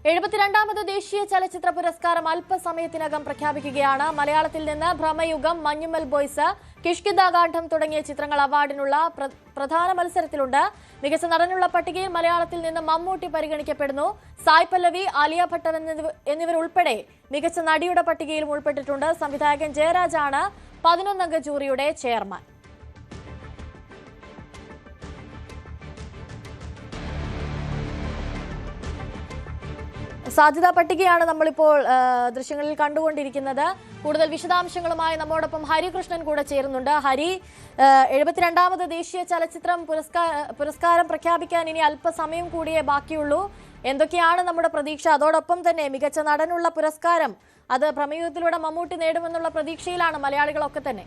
72ാമത് ദേശീയ ചലച്ചിത്ര പുരസ്കാരം അല്പസമയത്തിനകം പ്രഖ്യാപിക്കുകയാണ്. മലയാളത്തിൽ നിന്ന് ഭ്രമയുഗം, മഞ്ഞുമൽ ബോയ്സ്, കിഷ്കിന്ധാകാന്ഡം തുടങ്ങിയ ചിത്രങ്ങൾ അവാർഡിനുള്ള പ്രധാന മത്സരത്തിലുണ്ട്. മികച്ച നടനുള്ള പട്ടികയിൽ മലയാളത്തിൽ നിന്ന് മമ്മൂട്ടി പരിഗണിക്കപ്പെടുന്നു. സായ് പല്ലവി, ആലിയ ഭട്ട് എന്നിവരുൾപ്പെടെ മികച്ച നടിയുടെ പട്ടികയിലും ഉൾപ്പെട്ടിട്ടുണ്ട്. സംവിധായകൻ ജയരാജാണ് 11-അംഗ ജൂറിയുടെ ചെയർമാൻ. സാധ്യതാ പട്ടികയാണ് നമ്മളിപ്പോൾ ദൃശ്യങ്ങളിൽ കണ്ടുകൊണ്ടിരിക്കുന്നത്. കൂടുതൽ വിശദാംശങ്ങളുമായി നമ്മോടൊപ്പം ഹരികൃഷ്ണൻ കൂടെ ചേരുന്നുണ്ട്. ഹരി, 72ാമത് ദേശീയ ചലച്ചിത്രം പുരസ്കാരം പ്രഖ്യാപിക്കാൻ ഇനി അല്പസമയം കൂടിയേ ബാക്കിയുള്ളൂ. എന്തൊക്കെയാണ് നമ്മുടെ പ്രതീക്ഷ? അതോടൊപ്പം തന്നെ മികച്ച നടനുള്ള പുരസ്കാരം അത് പ്രമേയത്തിലൂടെ മമ്മൂട്ടി നേടുമെന്നുള്ള പ്രതീക്ഷയിലാണ് മലയാളികളൊക്കെ തന്നെ.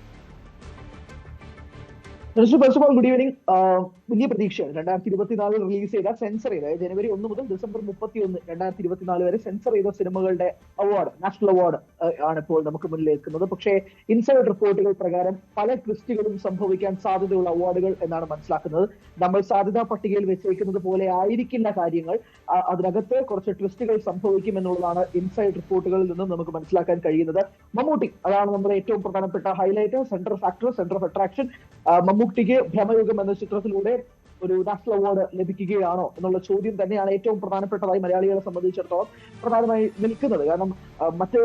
First of all good evening. വലിയ പ്രതീക്ഷയാണ് 2024 റിലീസ് ചെയ്ത സെൻസർ ചെയ്ത ജനുവരി 1 മുതൽ ഡിസംബർ 31, 2024 വരെ സെൻസർ ചെയ്ത സിനിമകളുടെ അവാർഡ്, നാഷണൽ അവാർഡ് ആണ് ഇപ്പോൾ നമുക്ക് മുന്നിൽ എത്തുന്നത്. പക്ഷേ ഇൻസൈഡ് റിപ്പോർട്ടുകൾ പ്രകാരം പല ട്വിസ്റ്റുകളും സംഭവിക്കാൻ സാധ്യതയുള്ള അവാർഡുകൾ എന്നാണ് മനസ്സിലാക്കുന്നത്. നമ്മൾ സാധ്യതാ പട്ടികയിൽ വെച്ചേക്കുന്നത് പോലെ ആയിരിക്കില്ല കാര്യങ്ങൾ, അതിനകത്ത് കുറച്ച് ട്വിസ്റ്റുകൾ സംഭവിക്കും എന്നുള്ളതാണ് ഇൻസൈഡ് റിപ്പോർട്ടുകളിൽ നിന്നും നമുക്ക് മനസ്സിലാക്കാൻ കഴിയുന്നത്. മമ്മൂട്ടി, അതാണ് നമ്മുടെ ഏറ്റവും പ്രധാനപ്പെട്ട highlight, centre of factor, centre of attraction. മമ്മൂട്ടിക്ക് ഭ്രമയുഗം എന്ന ചിത്രത്തിലൂടെ ഒരു നാഷണൽ അവാർഡ് ലഭിക്കുകയാണോ എന്നുള്ള ചോദ്യം തന്നെയാണ് ഏറ്റവും പ്രധാനപ്പെട്ടതായി മലയാളികളെ സംബന്ധിച്ചിടത്തോളം പ്രധാനമായി നിൽക്കുന്നത്. കാരണം മറ്റ്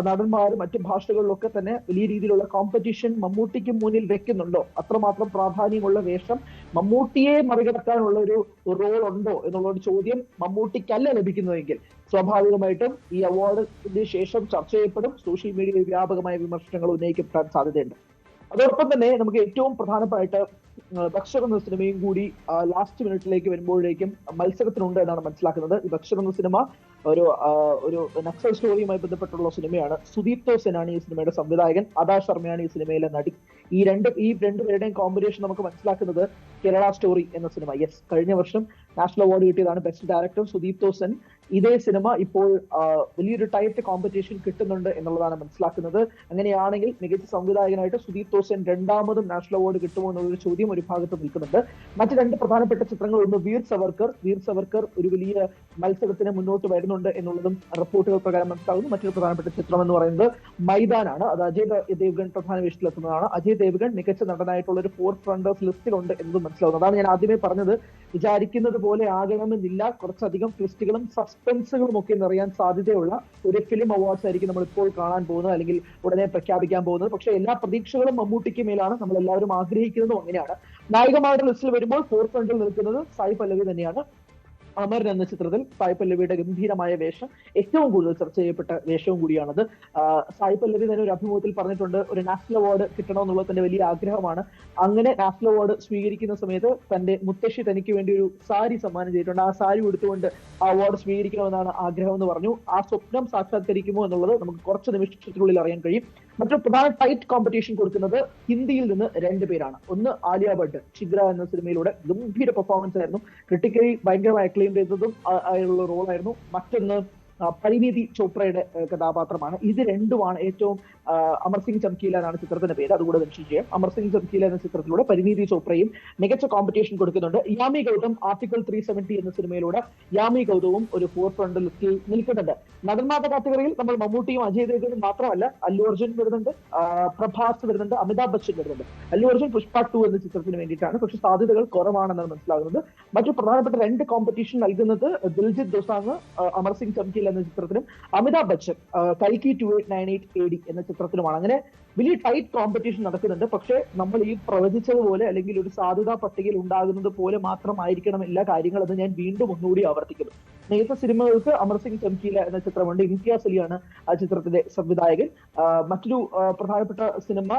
നടന്മാരും മറ്റ് ഭാഷകളിലൊക്കെ തന്നെ വലിയ രീതിയിലുള്ള കോമ്പറ്റീഷൻ മമ്മൂട്ടിക്ക് മുന്നിൽ വെക്കുന്നുണ്ടോ, അത്രമാത്രം പ്രാധാന്യമുള്ള വേഷം മമ്മൂട്ടിയെ മറികടക്കാനുള്ള ഒരു റോൾ ഉണ്ടോ എന്നുള്ള ഒരു ചോദ്യം മമ്മൂട്ടിക്കല്ല ലഭിക്കുന്നതെങ്കിൽ സ്വാഭാവികമായിട്ടും ഈ അവാർഡിന് ശേഷം ചർച്ച ചെയ്യപ്പെടും. സോഷ്യൽ മീഡിയയിൽ വ്യാപകമായ വിമർശനങ്ങൾ ഉന്നയിക്കപ്പെടാൻ സാധ്യതയുണ്ട്. അതോടൊപ്പം തന്നെ നമുക്ക് ഏറ്റവും പ്രധാനമായിട്ട് ബക്ഷർ എന്ന സിനിമയും കൂടി ലാസ്റ്റ് മിനിറ്റിലേക്ക് വരുമ്പോഴേക്കും മത്സരത്തിനുണ്ട് എന്നാണ് മനസ്സിലാക്കുന്നത്. ഈ ബക്ഷർ എന്ന സിനിമ ഒരു നക്സൽ സ്റ്റോറിയുമായി ബന്ധപ്പെട്ടുള്ള സിനിമയാണ്. സുദീപ്തോ സെനാണ് ഈ സിനിമയുടെ സംവിധായകൻ, അദാ ശർമ്മയാണ് ഈ സിനിമയിലെ നടി. ഈ രണ്ടുപേരുടെയും കോമ്പിനേഷൻ നമുക്ക് മനസ്സിലാക്കുന്നത് കേരള സ്റ്റോറി എന്ന സിനിമ, യെസ്, കഴിഞ്ഞ വർഷം നാഷണൽ അവാർഡ് കിട്ടിയതാണ് ബെസ്റ്റ് ഡയറക്ടർ സുദീപ്തോ സെൻ. ഇതേ സിനിമ ഇപ്പോൾ വലിയൊരു ടൈറ്റ് കോമ്പറ്റീഷൻ കിട്ടുന്നുണ്ട് എന്നുള്ളതാണ് മനസ്സിലാക്കുന്നത്. അങ്ങനെയാണെങ്കിൽ മികച്ച സംവിധായകനായിട്ട് സുദീപ്തോ സെൻ രണ്ടാമതും നാഷണൽ അവാർഡ് കിട്ടുമോ എന്നുള്ളൊരു ചോദ്യം ഒരു ഭാഗത്ത് നിൽക്കുന്നുണ്ട്. മറ്റ് രണ്ട് പ്രധാനപ്പെട്ട ചിത്രങ്ങൾ, ഒന്ന് വീർ സവർക്കർ ഒരു വലിയ മത്സരത്തിന് മുന്നോട്ട് വരുന്നുണ്ട് എന്നുള്ളതും റിപ്പോർട്ടുകൾ പ്രകാരം മനസ്സിലാകുന്നു. മറ്റൊരു പ്രധാനപ്പെട്ട ചിത്രം എന്ന് പറയുന്നത് മൈതാനാണ്. അത് അജയ് ദേവ്ഗൺ പ്രധാന വേഷത്തിലെത്തുന്നതാണ്. അജയ് ദേവ്ഗൺ മികച്ച നടനായിട്ടുള്ള ഒരു 4 ഫ്രണ്ടേഴ്സ് ലിസ്റ്റിലുണ്ട് എന്നതും മനസ്സിലാകുന്നു. അതാണ് ഞാൻ ആദ്യമേ പറഞ്ഞത്, വിചാരിക്കുന്നത് പോലെ ആകണമെന്നില്ല, കുറച്ചധികം ട്വിസ്റ്റുകളും സസ്പെൻസുകളും ഒക്കെ നിറയാൻ സാധ്യതയുള്ള ഒരു ഫിലിം അവാർഡ്സ് ആയിരിക്കും നമ്മൾ ഇപ്പോൾ കാണാൻ പോകുന്നത്, അല്ലെങ്കിൽ ഉടനെ പ്രഖ്യാപിക്കാൻ പോകുന്നത്. പക്ഷേ എല്ലാ പ്രതീക്ഷകളും മമ്മൂട്ടിക്ക് മേലാണ്, നമ്മൾ എല്ലാവരും ആഗ്രഹിക്കുന്നതും അങ്ങനെയാണ്. നായികമാരുടെ ലിസ്റ്റിൽ വരുമ്പോൾ 4th ഫ്രണ്ടിൽ നിൽക്കുന്നത് സായ് പല്ലവി തന്നെയാണ്. അമരൻ എന്ന ചിത്രത്തിൽ സായ് പല്ലവിയുടെ ഗംഭീരമായ വേഷം ഏറ്റവും കൂടുതൽ ചർച്ച ചെയ്യപ്പെട്ട വേഷവും കൂടിയാണത്. സായ് പല്ലവി തന്നെ ഒരു അഭിമുഖത്തിൽ പറഞ്ഞിട്ടുണ്ട്, ഒരു നാഷണൽ അവാർഡ് കിട്ടണമെന്നുള്ളത് തന്റെ വലിയ ആഗ്രഹമാണ്. അങ്ങനെ നാഷണൽ അവാർഡ് സ്വീകരിക്കുന്ന സമയത്ത് തന്റെ മുത്തശ്ശി തനിക്ക് വേണ്ടി ഒരു സാരി സമ്മാനം ചെയ്തിട്ടുണ്ട്. ആ സാരി ഉടുത്തുകൊണ്ട് ആ അവാർഡ് സ്വീകരിക്കണമെന്നാണ് ആഗ്രഹം എന്ന് പറഞ്ഞു. ആ സ്വപ്നം സാക്ഷാത്കരിക്കുമോ എന്നുള്ളത് നമുക്ക് കുറച്ച് നിമിഷത്തിനുള്ളിൽ അറിയാൻ കഴിയും. മറ്റൊരു പ്രധാന ടൈറ്റ് കോമ്പറ്റീഷൻ കൊടുക്കുന്നത് ഹിന്ദിയിൽ നിന്ന് 2 പേരാണ്. ഒന്ന് ആലിയ ഭട്ട്, ചിഗ്ര എന്ന സിനിമയിലൂടെ ഗംഭീര പെർഫോമൻസ് ആയിരുന്നു, ക്രിട്ടിക്കലി ഭയങ്കരമായി അക്ലെയിം ചെയ്തതും ആയുള്ള റോളായിരുന്നു. മറ്റൊന്ന് പരിനീതി ചോപ്രയുടെ കഥാപാത്രമാണ്. ഇത് രണ്ടുമാണ് ഏറ്റവും അമർ സിംഗ് ചംകീല ചിത്രത്തിന്റെ പേര്, അതുകൂടെ മെൻഷൻ ചെയ്യാം. അമർ സിംഗ് ചംകീല എന്ന ചിത്രത്തിലൂടെ പരിനീതി ചോപ്രയും മികച്ച കോമ്പറ്റീഷൻ കൊടുക്കുന്നുണ്ട്. യാമി ഗൗതം ആർട്ടിക്കിൾ 370 എന്ന സിനിമയിലൂടെ യാമി ഗൗതവും ഒരു 4th ഫ്രണ്ട് ലിസ്റ്റിൽ നിൽക്കുന്നുണ്ട്. നടന്മാരുടെ കാറ്റഗറിയിൽ നമ്മൾ മമ്മൂട്ടിയും അജയ് ദേവ്ഗനും മാത്രമല്ല, അല്ലു അർജുൻ വരുന്നുണ്ട്, പ്രഭാസ് വരുന്നുണ്ട്, അമിതാഭ് ബച്ചൻ വരുന്നുണ്ട്. അല്ലു അർജുൻ പുഷ്പ 2 എന്ന ചിത്രത്തിന് വേണ്ടിയിട്ടാണ്, പക്ഷെ സാധ്യതകൾ കുറവാണെന്നാണ് മനസ്സിലാകുന്നത്. മറ്റു പ്രധാനപ്പെട്ട 2 കോമ്പറ്റീഷൻ നൽകുന്നത് ദിൽജിത്ത് ദോസാങ് അമർ സിംഗ് ചംകീല എന്ന ചിത്രത്തിനും അമിതാഭ് ബച്ചൻ കൽക്കി 2898 AD എന്ന ചിത്രത്തിനുമാണ്. അങ്ങനെ വലിയ ടൈറ്റ് കോമ്പറ്റീഷൻ നടക്കുന്നുണ്ട്. പക്ഷെ നമ്മൾ ഈ പ്രവചിച്ചതുപോലെ അല്ലെങ്കിൽ ഒരു സാധ്യതാ പട്ടികയിൽ ഉണ്ടാകുന്നത് പോലെ മാത്രമായിരിക്കണം എല്ലാ കാര്യങ്ങളും എന്ന് ഞാൻ വീണ്ടും ഒന്നുകൂടി ആവർത്തിക്കുന്നു. നേരത്തെ സിനിമകൾക്ക് അമർ സിംഗ് ചംകീല എന്ന ചിത്രമുണ്ട്, ഇംതിയാസ് അലിയാണ് ആ ചിത്രത്തിന്റെ സംവിധായകൻ. മറ്റൊരു പ്രധാനപ്പെട്ട സിനിമ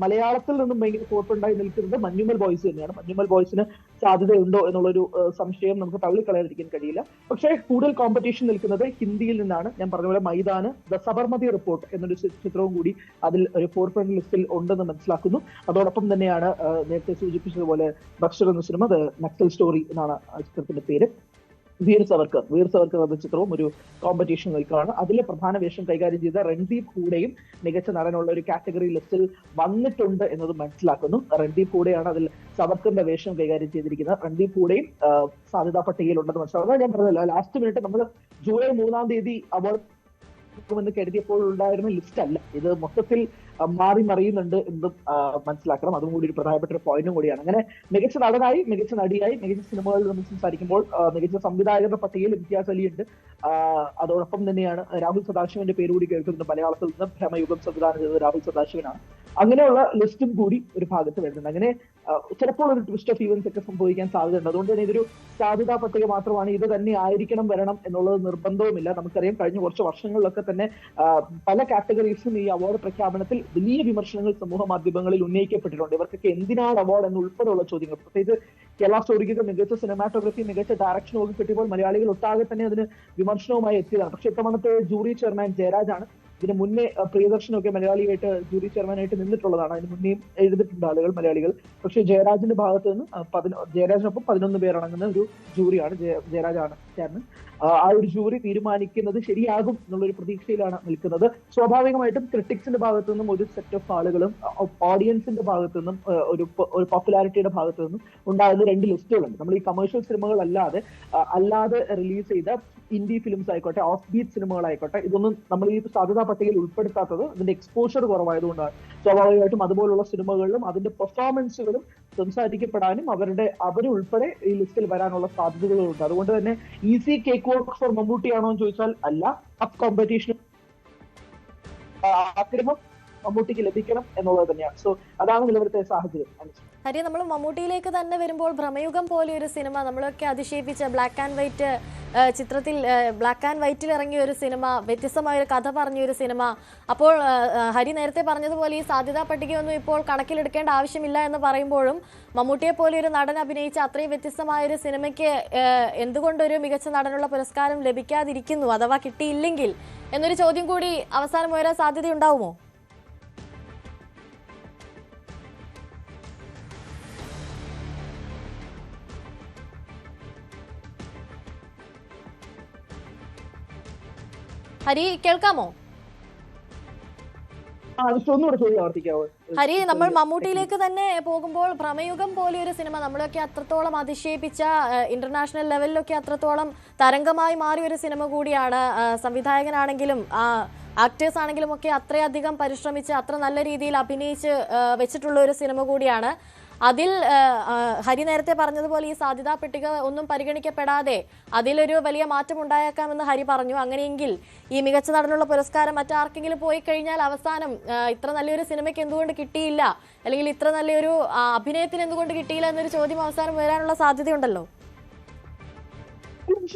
മലയാളത്തിൽ നിന്നും ഭയങ്കര കോർപ്പുണ്ടായി നിൽക്കുന്നത് മഞ്ഞുമൽ ബോയ്സ് തന്നെയാണ്. മഞ്ഞുമൽ ബോയ്സിന് സാധ്യതയുണ്ടോ എന്നുള്ളൊരു സംശയം നമുക്ക് തള്ളിക്കളയാതിരിക്കാൻ കഴിയില്ല. പക്ഷേ കൂടുതൽ കോമ്പറ്റീഷൻ നിൽക്കുന്നത് ഹിന്ദിയിൽ നിന്നാണ്. ഞാൻ പറഞ്ഞ പോലെ മൈതാന്, ദ സബർമതി റിപ്പോർട്ട് എന്നൊരു ചിത്രവും കൂടി അതിൽ ഒരു 4th ഫ്രണ്ട് ലിസ്റ്റിൽ ഉണ്ടെന്ന് മനസ്സിലാക്കുന്നു. അതോടൊപ്പം തന്നെയാണ് നേരത്തെ സൂചിപ്പിച്ചതുപോലെ ബക്ഷർ എന്ന സിനിമ, നക്സൽ സ്റ്റോറി എന്നാണ് ആ ചിത്രത്തിന്റെ പേര്. വീർ സവർക്കർ എന്ന ചിത്രവും ഒരു കോമ്പറ്റീഷൻ നിൽക്കുകയാണ്. അതിലെ പ്രധാന വേഷം കൈകാര്യം ചെയ്ത രൺദീപ് ഹൂഡയും മികച്ച നടനുള്ള ഒരു കാറ്റഗറി ലിസ്റ്റിൽ വന്നിട്ടുണ്ട് എന്നത് മനസ്സിലാക്കുന്നു. രൺദീപ് ഹൂഡയാണ് അതിൽ സവർക്കറിന്റെ വേഷം കൈകാര്യം ചെയ്തിരിക്കുന്നത്. രൺദീപ് ഹൂഡയും സാധ്യതാ പട്ടികയിലുണ്ടെന്ന് മനസ്സിലാക്കുന്നത്. ഞാൻ പറഞ്ഞല്ലോ, ലാസ്റ്റ് മിനിറ്റ് നമ്മൾ ജൂലൈ 3 അവാർഡ് എന്ന് കരുതിയപ്പോൾ ഉണ്ടായിരുന്ന ലിസ്റ്റ് അല്ല ഇത്. മൊത്തത്തിൽ മാറി മറിയുന്നുണ്ട് എന്നും മനസ്സിലാക്കണം. അതും കൂടി ഒരു പ്രധാനപ്പെട്ട ഒരു പോയിന്റും കൂടിയാണ്. അങ്ങനെ മികച്ച നടനായി, മികച്ച നടിയായി, മികച്ച സിനിമകളിൽ നമ്മൾ സംസാരിക്കുമ്പോൾ മികച്ച സംവിധായകരുടെ പട്ടികയിൽ ഇംതിയാസ് അലി ഉണ്ട്. അതോടൊപ്പം തന്നെയാണ് രാഹുൽ സദാശിവന്റെ പേര് കൂടി കേൾക്കുന്നുണ്ട്. മലയാളത്തിൽ നിന്ന് ഭ്രമയുഗം സംവിധാനം ചെയ്തത് രാഹുൽ സദാശിവനാണ്. അങ്ങനെയുള്ള ലിസ്റ്റും കൂടി ഒരു ഭാഗത്ത് വരുന്നുണ്ട്. അങ്ങനെ ചിലപ്പോൾ ഒരു ട്വിസ്റ്റ് ഓഫ് ഈവൻസ് ഒക്കെ സംഭവിക്കാൻ സാധ്യതയുണ്ട്. അതുകൊണ്ട് തന്നെ ഇതൊരു സാധ്യതാ പട്ടിക മാത്രമാണ്. ഇത് തന്നെ ആയിരിക്കണം വരണം എന്നുള്ളത് നിർബന്ധവുമില്ല. നമുക്കറിയാം, കഴിഞ്ഞ കുറച്ച് വർഷങ്ങളിലൊക്കെ തന്നെ പല കാറ്റഗറീസും ഈ അവാർഡ് പ്രഖ്യാപനത്തിൽ വലിയ വിമർശനങ്ങൾ സമൂഹ മാധ്യമങ്ങളിൽ ഉന്നയിക്കപ്പെട്ടിട്ടുണ്ട്. ഇവർക്കൊക്കെ എന്തിനാണ് അവാർഡ് എന്ന് ഉൾപ്പെടെയുള്ള ചോദ്യങ്ങൾ. പ്രത്യേകിച്ച് കേരള സ്റ്റോറിക്ക് മികച്ച സിനിമാറ്റോഗ്രഫി, മികച്ച ഡയറക്ഷനും ഒക്കെ കിട്ടിയപ്പോൾ മലയാളികൾ ഒട്ടാകെ തന്നെ അതിന് വിമർശനവുമായി എത്തിയതാണ്. പക്ഷെ ഇത്തവണത്തെ ജൂറി ചെയർമാൻ ജയരാജാണ്. ഇതിന് മുന്നേ പ്രിയദർശനൊക്കെ മലയാളിയായിട്ട് ജൂറി ചെയർമാനായിട്ട് നിന്നിട്ടുള്ളതാണ്. അതിന് മുന്നേയും എഴുതിയിട്ടുണ്ട് ആളുകൾ, മലയാളികൾ. പക്ഷേ ജയരാജിന്റെ ഭാഗത്ത് നിന്ന് ജയരാജിനൊപ്പം 11 പേരടങ്ങുന്ന ഒരു ജൂറിയാണ്. ജയരാജാണ് ചെയർമാൻ. ആ ഒരു ജൂറി തീരുമാനിക്കുന്നത് ശരിയാകും എന്നുള്ളൊരു പ്രതീക്ഷയിലാണ് നിൽക്കുന്നത്. സ്വാഭാവികമായിട്ടും ക്രിട്ടിക്സിന്റെ ഭാഗത്തു നിന്നും ഒരു സെറ്റ് ഓഫ് ആളുകളും ഓഡിയൻസിന്റെ ഭാഗത്തു നിന്നും ഒരു പോപ്പുലാരിറ്റിയുടെ ഭാഗത്തു നിന്നും ഉണ്ടാകുന്ന 2 ലിസ്റ്റുകളുണ്ട്. നമ്മൾ ഈ കമേഴ്ഷ്യൽ സിനിമകൾ അല്ലാതെ റിലീസ് ചെയ്ത ഇൻഡി ഫിലിംസ് ആയിക്കോട്ടെ, ഓഫ് ബീറ്റ് സിനിമകളായിക്കോട്ടെ, ഇതൊന്നും നമ്മൾ ഈ സാധ്യതാ പട്ടികയിൽ ഉൾപ്പെടുത്താത്തത് ഇതിന്റെ എക്സ്പോഷർ കുറവായതുകൊണ്ടാണ്. സ്വാഭാവികമായിട്ടും അതുപോലുള്ള സിനിമകളിലും അതിന്റെ പെർഫോമൻസുകളും സംസാരിക്കപ്പെടാനും അവരുൾപ്പെടെ ഈ ലിസ്റ്റിൽ വരാനുള്ള സാധ്യതകളുണ്ട്. അതുകൊണ്ട് തന്നെ ഈസി കേക്ക് വർക്ക് ഫോർ മമ്മൂട്ടിയാണോ എന്ന് ചോദിച്ചാൽ അല്ല. ടഫ് കോമ്പറ്റീഷൻ ആഗ്രഹം മമ്മൂട്ടിക്ക് ലഭിക്കണം എന്നുള്ളത് തന്നെയാണ്. സോ അതാണ് നിലവിലത്തെ സാഹചര്യം. ഹരി, നമ്മൾ മമ്മൂട്ടിയിലേക്ക് തന്നെ വരുമ്പോൾ ഭ്രമയുഗം പോലെ ഒരു സിനിമ, നമ്മളൊക്കെ അതിശയിപ്പിച്ച ബ്ലാക്ക് ആൻഡ് വൈറ്റ് ചിത്രത്തിൽ, ബ്ലാക്ക് ആൻഡ് വൈറ്റിൽ ഇറങ്ങിയ ഒരു സിനിമ, വ്യത്യസ്തമായൊരു കഥ പറഞ്ഞൊരു സിനിമ. അപ്പോൾ ഹരി നേരത്തെ പറഞ്ഞതുപോലെ ഈ സാധ്യതാ പട്ടികയൊന്നും ഇപ്പോൾ കണക്കിലെടുക്കേണ്ട ആവശ്യമില്ല എന്ന് പറയുമ്പോഴും മമ്മൂട്ടിയെ പോലെ ഒരു നടൻ അഭിനയിച്ച അത്രയും വ്യത്യസ്തമായൊരു സിനിമയ്ക്ക് എന്തുകൊണ്ടൊരു മികച്ച നടനുള്ള പുരസ്കാരം ലഭിക്കാതിരിക്കുന്നു, അഥവാ കിട്ടിയില്ലെങ്കിൽ എന്നൊരു ചോദ്യം കൂടി അവസാനം ഉയരാൻ സാധ്യതയുണ്ടാവുമോ? ഹരി, കേൾക്കാമോ? ഹരി, നമ്മൾ മമ്മൂട്ടിയിലേക്ക് തന്നെ പോകുമ്പോൾ ഭ്രമയുഗം പോലെ ഒരു സിനിമ, നമ്മളൊക്കെ അത്രത്തോളം അതിശയിപ്പിച്ച, ഇന്റർനാഷണൽ ലെവലിലൊക്കെ അത്രത്തോളം തരംഗമായി മാറിയ ഒരു സിനിമ കൂടിയാണ്. സംവിധായകനാണെങ്കിലും ആക്ടേഴ്സ് ആണെങ്കിലും ഒക്കെ അത്രയധികം പരിശ്രമിച്ച് അത്ര നല്ല രീതിയിൽ അഭിനയിച്ച് വെച്ചിട്ടുള്ള ഒരു സിനിമ കൂടിയാണ്. അതിൽ ഹരി നേരത്തെ പറഞ്ഞതുപോലെ ഈ സാധ്യതാ പട്ടിക ഒന്നും പരിഗണിക്കപ്പെടാതെ അതിലൊരു വലിയ മാറ്റം ഉണ്ടായേക്കാമെന്ന് ഹരി പറഞ്ഞു. അങ്ങനെയെങ്കിൽ ഈ മികച്ച നടനുള്ള പുരസ്കാരം മറ്റാർക്കെങ്കിലും പോയി കഴിഞ്ഞാൽ അവസാനം ഇത്ര നല്ലൊരു സിനിമയ്ക്ക് എന്തുകൊണ്ട് കിട്ടിയില്ല, അല്ലെങ്കിൽ ഇത്ര നല്ലൊരു അഭിനയത്തിന് എന്തുകൊണ്ട് കിട്ടിയില്ല എന്നൊരു ചോദ്യം അവസാനം വരാനുള്ള സാധ്യതയുണ്ടല്ലോ.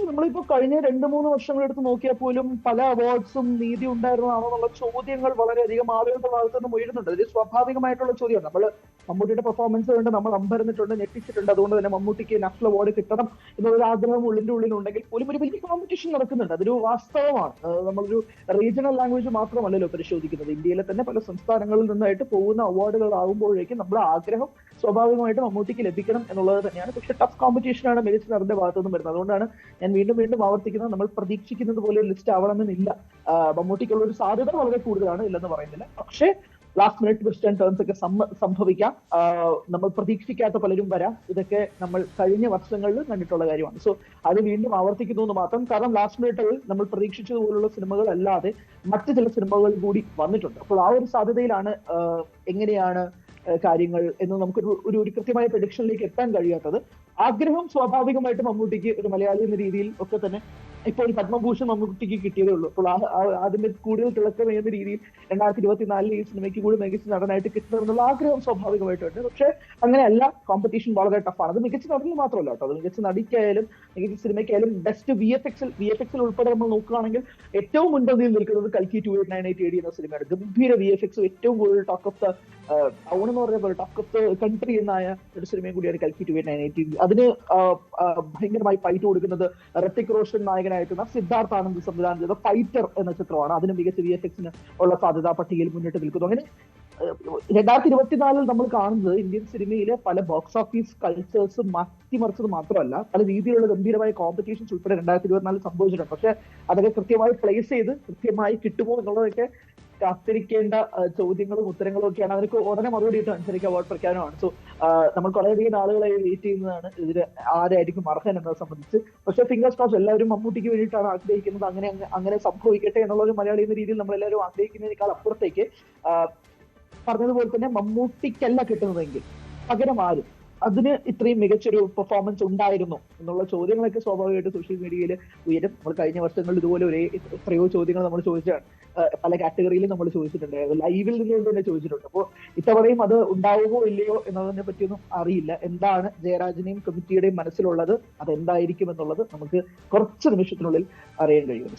നമ്മളിപ്പോ കഴിഞ്ഞ 2-3 വർഷങ്ങളെടുത്ത് നോക്കിയാൽ പോലും പല അവാർഡ്സും നീതി ഉണ്ടായിരുന്നതാണോ എന്നുള്ള ചോദ്യങ്ങൾ വളരെയധികം ആളുകളുടെ ഭാഗത്ത് നിന്ന് ഉയരുന്നുണ്ട്. ഇത് സ്വാഭാവികമായിട്ടുള്ള ചോദ്യമാണ്. നമ്മൾ മമ്മൂട്ടിയുടെ പെർഫോമൻസ് കൊണ്ട് നമ്മൾ അമ്പരന്നിട്ടുണ്ട്, ഞെട്ടിച്ചിട്ടുണ്ട്. അതുകൊണ്ട് തന്നെ മമ്മൂട്ടിക്ക് നാഷണൽ അവാർഡ് കിട്ടണം എന്നുള്ളൊരു ആഗ്രഹം ഉള്ളിലുണ്ടെങ്കിൽ പോലും ഒരു വലിയ കോമ്പറ്റീഷൻ നടക്കുന്നുണ്ട്. അതൊരു വാസ്തവമാണ്. നമ്മളൊരു റീജിയണൽ ലാംഗ്വേജ് മാത്രമല്ലല്ലോ പരിശോധിക്കുന്നത്. ഇന്ത്യയിലെ തന്നെ പല സംസ്ഥാനങ്ങളിൽ നിന്നായിട്ട് പോകുന്ന അവാർഡുകളാകുമ്പോഴേക്കും നമ്മുടെ ആഗ്രഹം സ്വാഭാവികമായിട്ടും മമ്മൂട്ടിക്ക് ലഭിക്കണം എന്നുള്ളത് തന്നെയാണ്. പക്ഷെ ടഫ് കോമ്പറ്റീഷനാണ് മികച്ച നടന്റെ ഭാഗത്തുനിന്നും വരുന്നത്. അതുകൊണ്ടാണ് ഞാൻ വീണ്ടും ആവർത്തിക്കുന്നത്, നമ്മൾ പ്രതീക്ഷിക്കുന്നത് പോലെ ഒരു ലിസ്റ്റ് ആവണമെന്നില്ല. മമ്മൂട്ടിക്കുള്ള ഒരു സാധ്യത വളരെ കൂടുതലാണ്, ഇല്ലെന്ന് പറയുന്നില്ല. പക്ഷേ last minute twist and turns ഒക്കെ സംഭവിക്കാം. നമ്മൾ പ്രതീക്ഷിക്കാത്ത പലരും വരാം. ഇതൊക്കെ നമ്മൾ കഴിഞ്ഞ വർഷങ്ങളിൽ കണ്ടിട്ടുള്ള കാര്യമാണ്. സോ അത് വീണ്ടും ആവർത്തിക്കുന്നു എന്ന് മാത്രം. കാരണം ലാസ്റ്റ് മിനിറ്റിൽ നമ്മൾ പ്രതീക്ഷിച്ചതുപോലുള്ള സിനിമകൾ അല്ലാതെ മറ്റു ചില സിനിമകൾ കൂടി വന്നിട്ടുണ്ട്. അപ്പോൾ ആ ഒരു സാധ്യതയിലാണ് എങ്ങനെയാണ് കാര്യങ്ങൾ എന്ന് നമുക്ക് ഒരു കൃത്യമായ പ്രഡിക്ഷനിലേക്ക് എത്താൻ കഴിയാത്തത്. ആഗ്രഹം സ്വാഭാവികമായിട്ട് മമ്മൂട്ടിക്ക് ഒരു മലയാളി എന്ന രീതിയിൽ ഒക്കെ തന്നെ ഇപ്പോൾ ഒരു പത്മഭൂഷൺ മമ്മൂട്ടിക്ക് കിട്ടിയതേ ഉള്ളൂ. അപ്പോൾ അതിന്റെ കൂടുതൽ തിളക്കമേറുന്ന രീതിയിൽ 2024 ഈ സിനിമയ്ക്ക് കൂടി മികച്ച നടനായിട്ട് കിട്ടണമെന്നുള്ള ആഗ്രഹം സ്വാഭാവികമായിട്ടുണ്ട്. പക്ഷെ അങ്ങനെയല്ല, കോമ്പറ്റീഷൻ വളരെ ടഫാണ്. അത് മികച്ച നടനിൽ മാത്രമല്ല കേട്ടോ, അത് മികച്ച നടിക്കായാലും മികച്ച സിനിമയ്ക്കായാലും ബെസ്റ്റ് VFX ഉൾപ്പെടെ നമ്മൾ നോക്കുകയാണെങ്കിൽ ഏറ്റവും മുൻപന്തിയിൽ നിൽക്കുന്നത് കൽക്കി 2898 AD എന്ന സിനിമയാണ്. ഗംഭീര VFX, ഏറ്റവും കൂടുതൽ ടോക്ക് ഓഫ് ദ ടൗൺ എന്ന് പറഞ്ഞ പോലെ ടോക്ക് ഓഫ് ദ കൺട്രി എന്നായ ഒരു സിനിമയും കൂടിയാണ് കൽക്കി 2898. അതിന് ഭയങ്കരമായി ഫൈറ്റ് കൊടുക്കുന്നത് ഋത്തിക് റോഷൻ നായകനായിട്ടുള്ള സിദ്ധാർത്ഥ് ആനന്ദ് സംവിധാനം ചെയ്ത ഫൈറ്റർ എന്ന ചിത്രമാണ്. അതിന് മികച്ച VFX ഉള്ള സാധ്യതാ പട്ടികയിൽ മുന്നിട്ട് നിൽക്കുന്നു. അങ്ങനെ 2024 നമ്മൾ കാണുന്നത് ഇന്ത്യൻ സിനിമയിലെ പല ബോക്സ് ഓഫീസ് കൾച്ചേഴ്സ് മാറ്റിമറിച്ചത് മാത്രമല്ല, പല രീതിയിലുള്ള ഗംഭീരമായ കോമ്പറ്റീഷൻസ് ഉൾപ്പെടെ 2024 സംഭവിച്ചിട്ടുണ്ട്. പക്ഷെ അതൊക്കെ കൃത്യമായി പ്ലേസ് ചെയ്ത് കൃത്യമായി കിട്ടുമോ എന്നുള്ളതൊക്കെ കാത്തിരിക്കേണ്ട ചോദ്യങ്ങളും ഉത്തരങ്ങളും ഒക്കെയാണ്. അതിനൊക്കെ ഉടനെ മറുപടി കിട്ടും അനുസരിച്ച് അവാർഡ് പ്രഖ്യാപനമാണ്. സോ നമ്മൾ കുറേയധികം നാളുകളായി വെയിറ്റ് ചെയ്യുന്നതാണ് ഇതിന് ആരായിരിക്കും അർഹൻ എന്നത് സംബന്ധിച്ച്. പക്ഷേ ഫിംഗേഴ്സ് ക്രോസ്, എല്ലാവരും മമ്മൂട്ടിക്ക് വേണ്ടിയിട്ടാണ് ആഗ്രഹിക്കുന്നത്. അങ്ങനെ സംഭവിക്കട്ടെ എന്നുള്ള ഒരു മലയാളി എന്ന രീതിയിൽ നമ്മൾ എല്ലാവരും ആഗ്രഹിക്കുന്നതിനേക്കാൾ അപ്പുറത്തേക്ക് പറഞ്ഞതുപോലെ തന്നെ മമ്മൂട്ടിക്കല്ല കിട്ടുന്നതെങ്കിൽ പകരം ആരും അതിന് ഇത്രയും മികച്ചൊരു പെർഫോമൻസ് ഉണ്ടായിരുന്നു എന്നുള്ള ചോദ്യങ്ങളൊക്കെ സ്വാഭാവികമായിട്ട് സോഷ്യൽ മീഡിയയിൽ ഉയരും. നമ്മൾ കഴിഞ്ഞ വർഷങ്ങളിൽ ഇതുപോലെ എത്രയോ ചോദ്യങ്ങൾ നമ്മൾ ചോദിച്ചാണ്. പല കാറ്റഗറിയിലും നമ്മൾ ചോദിച്ചിട്ടുണ്ട്, ലൈവിൽ നിന്നുകൊണ്ട് തന്നെ ചോദിച്ചിട്ടുണ്ട്. അപ്പോൾ ഇത്തവണയും അത് ഉണ്ടാവുമോ ഇല്ലയോ എന്നതിനെ പറ്റിയൊന്നും അറിയില്ല. എന്താണ് ജയരാജനെയും കമ്മിറ്റിയുടെയും മനസ്സിലുള്ളത്, അതെന്തായിരിക്കും എന്നുള്ളത് നമുക്ക് കുറച്ച് നിമിഷത്തിനുള്ളിൽ അറിയാൻ കഴിയും.